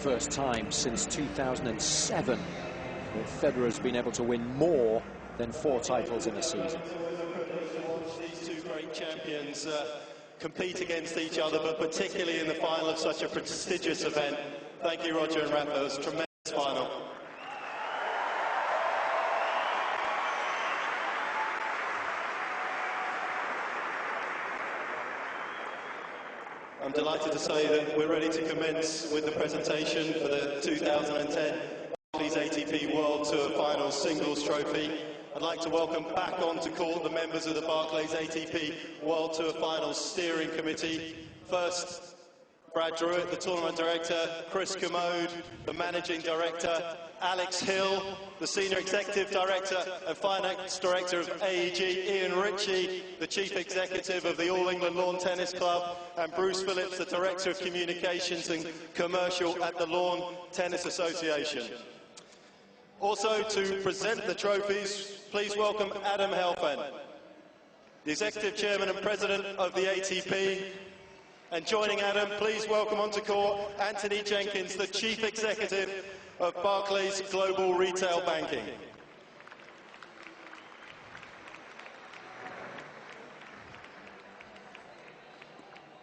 first time since 2007 that Federer's been able to win more than 4 titles in a season. These two great champions compete against each other, but particularly in the final of such a prestigious event. Thank you, Roger and Rafa. It was a tremendous final. I'm delighted to say that we're ready to commence with the presentation for the 2010 Barclays ATP World Tour Finals Singles Trophy. I'd like to welcome back onto court the members of the Barclays ATP World Tour Finals Steering Committee. First, Brad Druitt, the Tournament Director, Chris Commode, the Managing Director, Alex Hill, the Senior Executive Director and Finance Director of AEG, Ian Ritchie, the Chief Executive of the All England Lawn Tennis Club, and Bruce Phillips, the Director of Communications and Commercial at the Lawn Tennis Association. Also, to present the trophies, please welcome Adam Helfand, the Executive Chairman and President of the ATP. And joining Adam, please welcome onto court Anthony Jenkins, the Chief Executive of Barclays Global Retail Banking.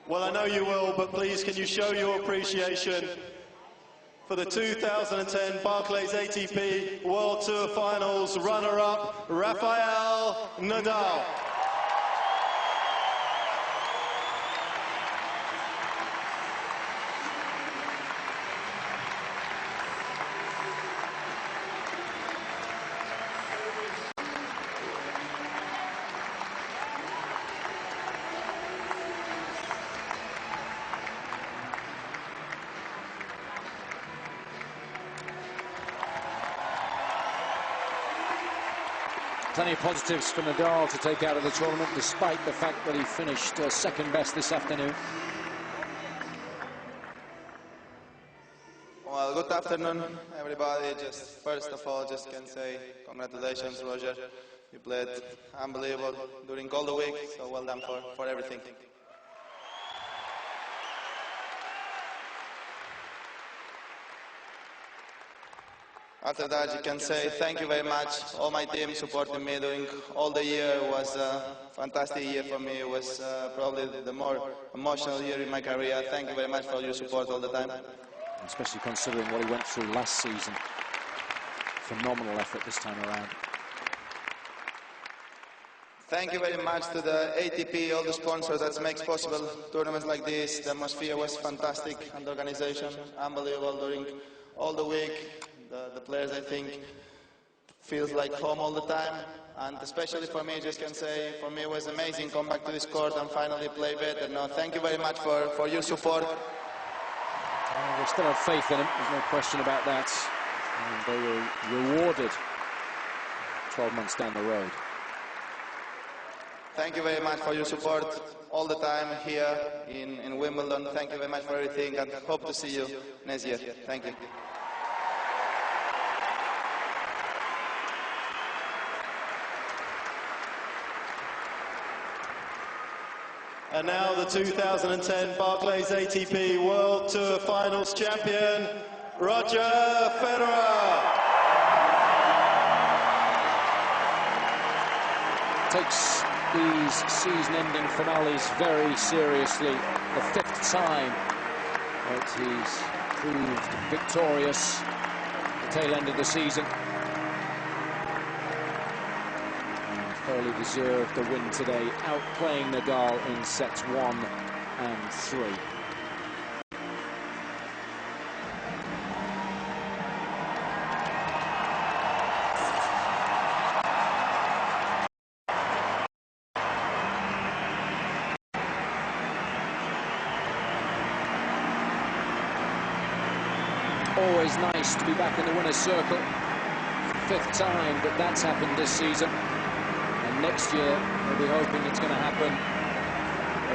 Well, I know you will, but please can you show your appreciation for the 2010 Barclays ATP World Tour Finals runner-up, Rafael Nadal. Plenty of positives for Nadal to take out of the tournament, despite the fact that he finished second best this afternoon. Well, good afternoon, everybody. Just first of all, just can say congratulations, Roger. You played unbelievable during all the week, so well done for everything. After that, you can say thank you very much. All my team supported me during all the year. It was a fantastic year for me. It was probably the more emotional year in my career. Thank you very much for your support all the time. Especially considering what he went through last season. Phenomenal effort this time around. Thank you very much to the ATP, all the sponsors that makes possible tournaments like this. The atmosphere was fantastic and the organization unbelievable during all the week. The players, I think, feels like home all the time, and especially for me, just can say, for me it was amazing come back to this court and finally play better. No, thank you very much for your support. We still have faith in him, there's no question about that. And they were rewarded 12 months down the road. Thank you very much for your support all the time here in Wimbledon. Thank you very much for everything, and hope to see you next year. Thank you. And now the 2010 Barclays ATP World Tour Finals champion, Roger Federer. Takes these season-ending finales very seriously. The 5th time that he's proved victorious at the tail end of the season. Thoroughly deserved the win today, outplaying Nadal in sets 1 and 3. Always nice to be back in the winner's circle. 5th time that that's happened this season. Next year, we'll be hoping it's going to happen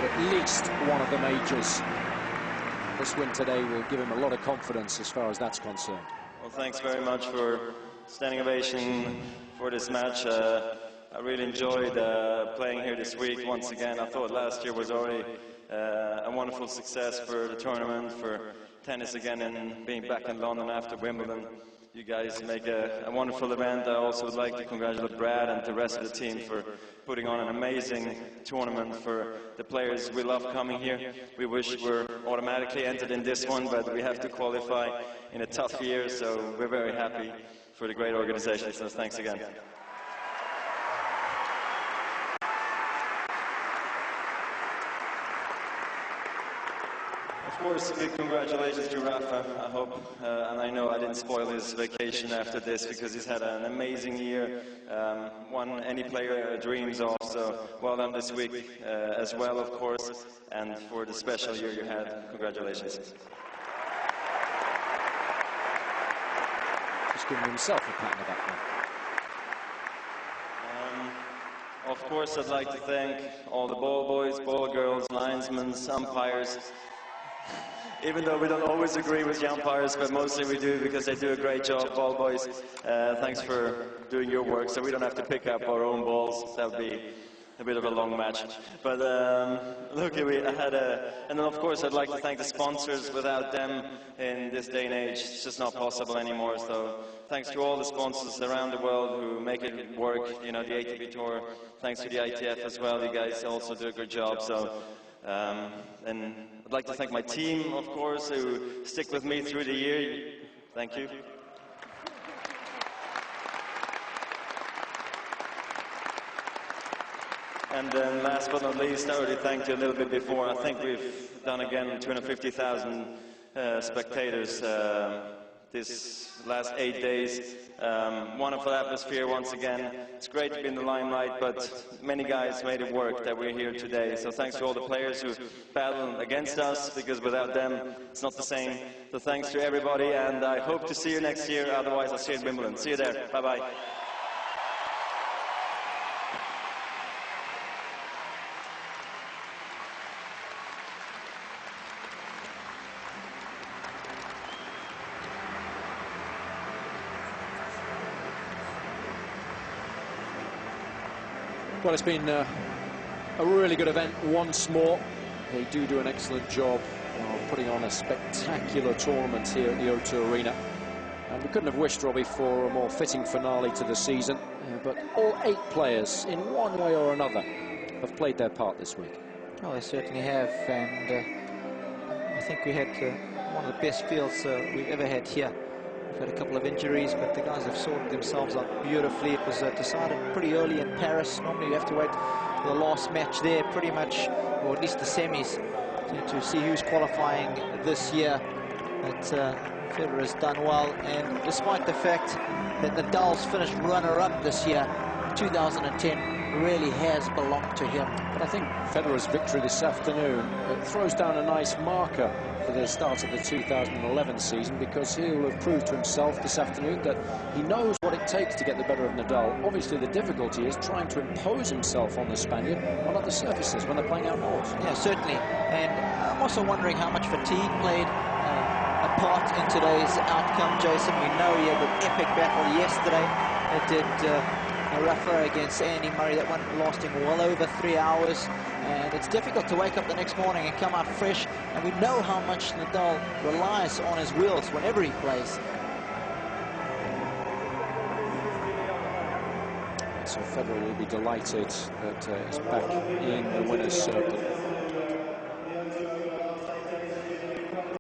at least one of the majors. This win today will give him a lot of confidence as far as that's concerned. Well, thanks very much for standing ovation for this match. I really enjoyed playing here this week once again. I thought last year was already a wonderful success for the tournament, for tennis again and being back in London after Wimbledon. You guys make a wonderful event. I also would like to congratulate Brad and the rest of the team for putting on an amazing tournament for the players. We love coming here. We wish we were automatically entered in this one, but we have to qualify in a tough year, so we're very happy for the great organization. So thanks again. Of course, a big congratulations to Rafa. I hope, and I know I didn't spoil his vacation after this, because he's had an amazing year, one any player dreams of, so well done this week as well, of course, and for the special year you had, congratulations. Just giving himself a pat on the back now. Of course, I'd like to thank all the ball boys, ball girls, linesmen, umpires. Even though we don't always agree with the umpires, but mostly we do because they do a great job, ball boys. Thanks for doing your work, so we don't have to pick up our own balls. That would be a bit of a long match. But look, and then of course I'd like to thank the sponsors. Without them in this day and age, it's just not possible anymore. So thanks to all the sponsors around the world who make it work. You know, the ATP Tour. Thanks to the ITF as well. You guys also do a good job. So. And I'd like to thank my team, of course, who stick with me through the year. Thank you. And then last but not least, I already thanked you a little bit before. I think we've done again 250,000 spectators this last 8 days. Wonderful atmosphere once again. It's great to be in the limelight, but many guys made it work that we're here today. So thanks to all the players who battled against us, because without them, it's not the same. So thanks to everybody, and I hope to see you next year. Otherwise, I'll see you in Wimbledon. See you there. Bye-bye. Well, it's been a really good event once more. They do an excellent job of putting on a spectacular tournament here at the O2 Arena. And we couldn't have wished, Robbie, for a more fitting finale to the season. But all 8 players, in one way or another, have played their part this week. Oh, they certainly have. And I think we had one of the best fields we've ever had here. We've had a couple of injuries, but the guys have sorted themselves out beautifully. It was decided pretty early in Paris. Normally you have to wait for the last match there, pretty much, or at least the semis, to see who's qualifying this year. But Federer has done well, and despite the fact that Nadal's finished runner-up this year, 2010 really has belonged to him. But I think Federer's victory this afternoon throws down a nice marker for the start of the 2011 season, because he'll have proved to himself this afternoon that he knows what it takes to get the better of Nadal. Obviously the difficulty is trying to impose himself on the Spaniard on other surfaces when they're playing outdoors. Yeah, certainly. And I'm also wondering how much fatigue played a part in today's outcome, Jason. We know he had an epic battle yesterday. It did Rafa against Andy Murray, that one lasting well over 3 hours, and it's difficult to wake up the next morning and come out fresh, and we know how much Nadal relies on his wheels whenever he plays. So Federer will be delighted that he's back in the winner's circle.